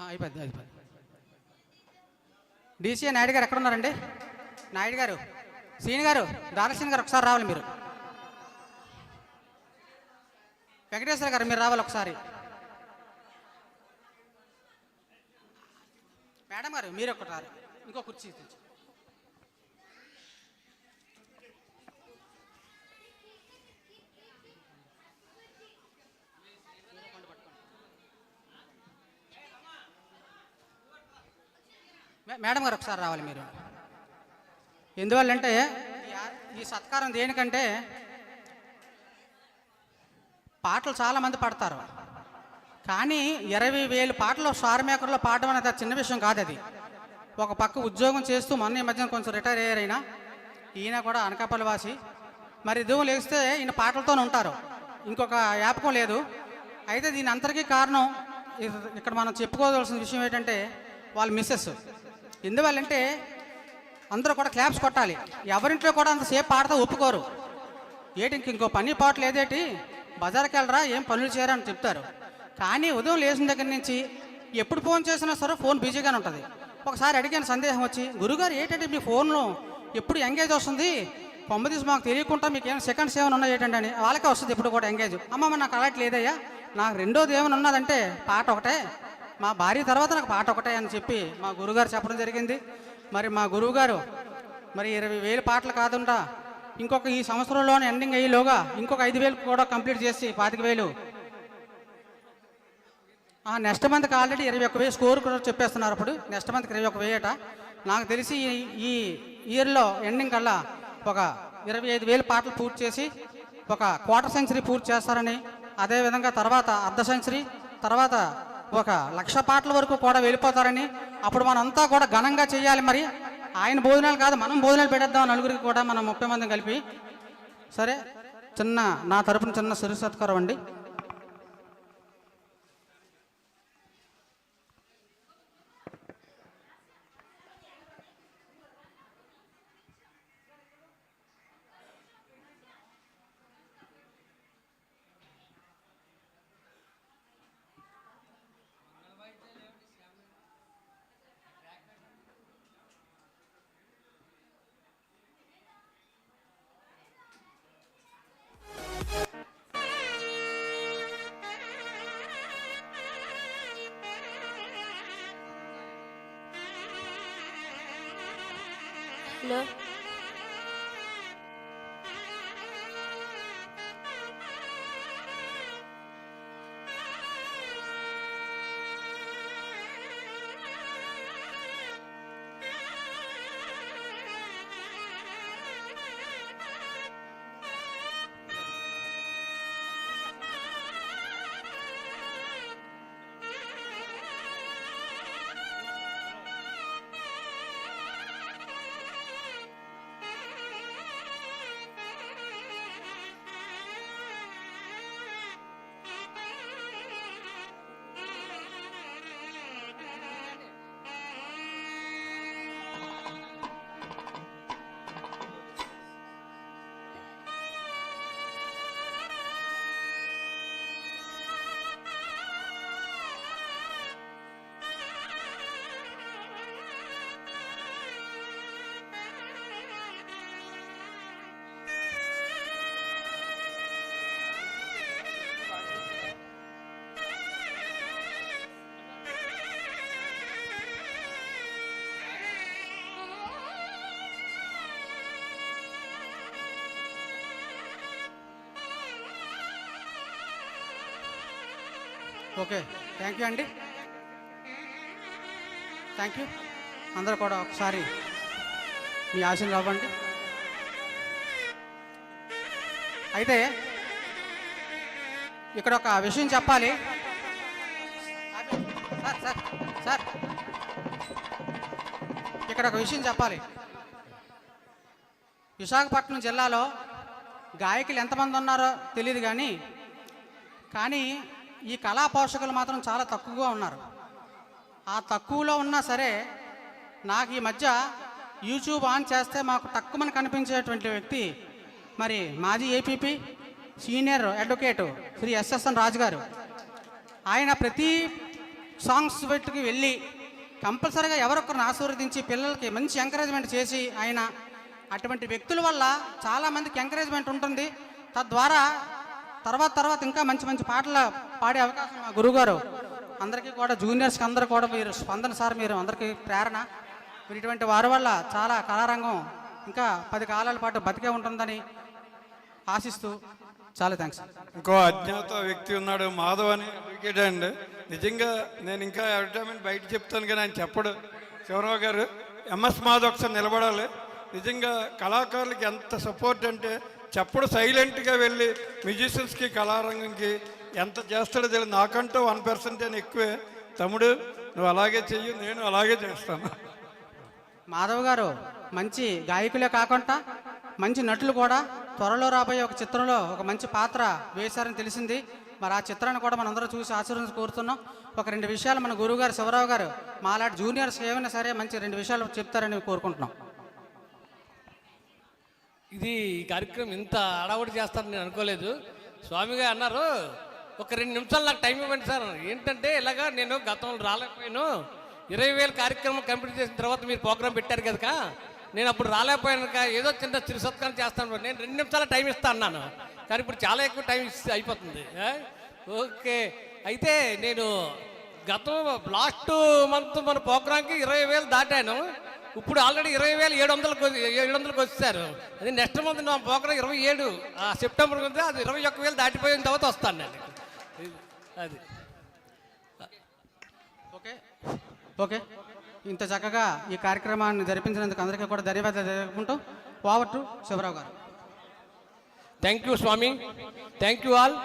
అయిపోద్ది అయిపోద్ది. డీసీ నాయుడు గారు ఎక్కడ ఉన్నారండి? నాయుడు గారు, శ్రీని గారు, దారశ్రీని గారు ఒకసారి రావాలి. మీరు వెంకటేశ్వర గారు మీరు రావాలి ఒకసారి. మేడం గారు మీరు ఒకటి రారు. ఇంకో కుర్చీ తెచ్చు. మేడం గారు ఒకసారి రావాలి మీరు. ఎందువల్లంటే ఈ సత్కారం దేనికంటే పాటలు చాలామంది పాడతారు, కానీ 20,000 పాటలు స్టార్ మేకర్లో పాడడం అనేది చిన్న విషయం కాదు. అది ఒక పక్క ఉద్యోగం చేస్తూ మొన్న ఈ మధ్యన కొంచెం రిటైర్ అయ్యారైనా, ఈయన కూడా అనకాపల్లి వాసి. మరి ఉద్యోగం లేస్తే ఈయన పాటలతోనే ఉంటారు, ఇంకొక వ్యాపకం లేదు. అయితే దీని అంతటికీ కారణం ఇక్కడ మనం చెప్పుకోవాల్సిన విషయం ఏంటంటే వాళ్ళ మిస్సెస్. ఎందువల్లంటే అందరూ కూడా క్లాప్స్ కొట్టాలి. ఎవరింట్లో కూడా అంతసేపు పాడితే ఒప్పుకోరు. ఏటి ఇంకో పని పాటలు ఏదేటి బజార్కి వెళ్ళరా, ఏం పనులు చేయరా అని చెప్తారు. కానీ ఉదయం లేచిన దగ్గర నుంచి ఎప్పుడు ఫోన్ చేసినా సరే ఫోన్ బిజీగానే ఉంటుంది. ఒకసారి అడిగాను సందేహం వచ్చి, గురుగారు ఏంటంటే మీ ఫోన్లో ఎప్పుడు ఎంగేజ్ వస్తుంది, తీసి మాకు తెలియకుండా మీకు ఏమైనా సెకండ్స్ ఏమైనా ఉన్నాయి ఏంటంటే అని. వాళ్ళకే వస్తుంది ఎప్పుడు కూడా ఎంగేజ్. అమ్మమ్మ నాకు అలాంటి లేదయ్యా, నాకు రెండోది ఏమైనా ఉన్నదంటే పాట ఒకటే, మా భార్య తర్వాత నాకు పాట ఒకటే అని చెప్పి మా గురువుగారు చెప్పడం జరిగింది. మరి మా గురువుగారు మరి 20,000 పాటలు కాకుండా ఇంకొక ఈ సంవత్సరంలోనే ఎండింగ్ అయ్యేలోగా ఇంకొక 5,000 కూడా కంప్లీట్ చేసి 25,000 నెక్స్ట్ మంత్కి ఆల్రెడీ 21,000 స్కోర్ కూడా చెప్పేస్తున్నారు. అప్పుడు నెక్స్ట్ మంత్కి 21,000 నాకు తెలిసి ఈ ఇయర్లో ఎండింగ్ కల్లా ఒక 25,000 పాటలు పూర్తి చేసి ఒక క్వార్టర్ సెంచరీ పూర్తి చేస్తారని, అదేవిధంగా తర్వాత అర్ధ సెంచరీ, తర్వాత 1,00,000 పాటల వరకు కూడా వెళ్ళిపోతారని. అప్పుడు మనంతా కూడా ఘనంగా చేయాలి. మరి ఆయన భోజనాలు కాదు, మనం భోజనాలు పెట్టేద్దాం నలుగురికి కూడా, మనం 30 మందిని కలిపి. సరే, నా తరపున చిన్న సిరి సత్కారం అండి. హలో, ఓకే, థ్యాంక్ యూ అండి, థ్యాంక్ యూ. అందరూ కూడా ఒకసారి మీ ఆశలు అవ్వండి. అయితే ఇక్కడ ఒక విషయం చెప్పాలి. సార్ సార్ సార్ ఇక్కడ ఒక విషయం చెప్పాలి. విశాఖపట్నం జిల్లాలో గాయకులు ఎంతమంది ఉన్నారో తెలియదు, కానీ ఈ కళా పోషకులు మాత్రం చాలా తక్కువగా ఉన్నారు. ఆ తక్కువలో ఉన్నా సరే నాకు ఈ మధ్య యూట్యూబ్ ఆన్ చేస్తే మాకు తక్కువని కనిపించేటువంటి వ్యక్తి మరి మాజీ APP senior advocate Shri SSN Raju garu. ఆయన ప్రతి సాంగ్స్ పెట్టుకు వెళ్ళి కంపల్సరీగా ఎవరొకరిని ఆశీర్వదించి పిల్లలకి మంచి ఎంకరేజ్మెంట్ చేసి ఆయన అటువంటి వ్యక్తుల వల్ల చాలామందికి ఎంకరేజ్మెంట్ ఉంటుంది. తద్వారా తర్వాత ఇంకా మంచి మంచి పాటలు పాడే అవకాశం మా గురువుగారు అందరికీ కూడా, జూనియర్స్కి అందరూ కూడా మీరు స్పందన సార్, మీరు అందరికీ ప్రేరణ. మీరు ఇటువంటి వారి వల్ల చాలా కళారంగం ఇంకా 10 కాలాల పాటు బతికే ఉంటుందని ఆశిస్తూ చాలా థ్యాంక్స్. ఇంకో అజ్ఞాత వ్యక్తి ఉన్నాడు, మాధవ్ అని అడ్వకేట్ అండి. నిజంగా నేను ఇంకా అడ్వర్టైజ్మెంట్ బయట చెప్తాను కానీ ఆయన చెప్పడు. శివరావు గారు ఎంఎస్ మాధవ్ ఒకసారి నిలబడాలి. నిజంగా కళాకారులకి ఎంత సపోర్ట్ అంటే చెప్పడు, సైలెంట్గా వెళ్ళి మ్యూజిషియన్స్కి కళారంగంకి ఎంత చేస్తాడో తెలియదు. నాకంటూ 1% ఎక్కువే. తమ్ముడు నువ్వు అలాగే చెయ్యి, నేను అలాగే చేస్తాను. మాధవ్ గారు మంచి గాయకులే కాకుండా మంచి నటులు కూడా. త్వరలో రాబోయే ఒక చిత్రంలో ఒక మంచి పాత్ర వేశారని తెలిసింది. మరి ఆ చిత్రాన్ని కూడా మనందరూ చూసి ఆశీర్వాదం కోరుతున్నాం. ఒక 2 విషయాలు మన గురువుగారు శివరావు గారు మాలాంటి జూనియర్స్ ఏమైనా సరే మంచి 2 విషయాలు చెప్తారని కోరుకుంటున్నాం. ఇది ఈ కార్యక్రమం ఇంత అడావుడి చేస్తారని నేను అనుకోలేదు. స్వామిగా అన్నారు ఒక 2 నిమిషాలు నాకు టైం ఇవ్వండి సార్. ఏంటంటే ఇలాగా నేను గతంలో రాలేకపోయాను, 20,000 కార్యక్రమం కంప్లీట్ చేసిన తర్వాత మీరు ప్రోగ్రామ్ పెట్టారు కదా, నేను అప్పుడు రాలేకపోయాను, ఏదో చిన్న చిరుసత్కారం చేస్తాను, నేను 2 నిమిషాల టైం ఇస్తాను అన్నాను. కానీ ఇప్పుడు చాలా ఎక్కువ టైం అయిపోతుంది. ఓకే, అయితే నేను లాస్ట్ మంత్ మన ప్రోగ్రాంకి 20,000 దాటాను. ఇప్పుడు ఆల్రెడీ 20,700కి వచ్చారు. అది నెక్స్ట్ మంత్ నా ప్రోగ్రాం 27 సెప్టెంబర్ ఉంది, అది 21,000 దాటిపోయిన తర్వాత వస్తాను నేను. అది ఓకే, ఇంత చక్కగా ఈ కార్యక్రమాన్ని జరిపించినందుకు అందరికీ కూడా ధన్యవాదాలు తెలుపుకుంటూ ఓవర్ టు శివరావు గారు. థ్యాంక్ యూ స్వామి, థ్యాంక్ యూ ఆల్.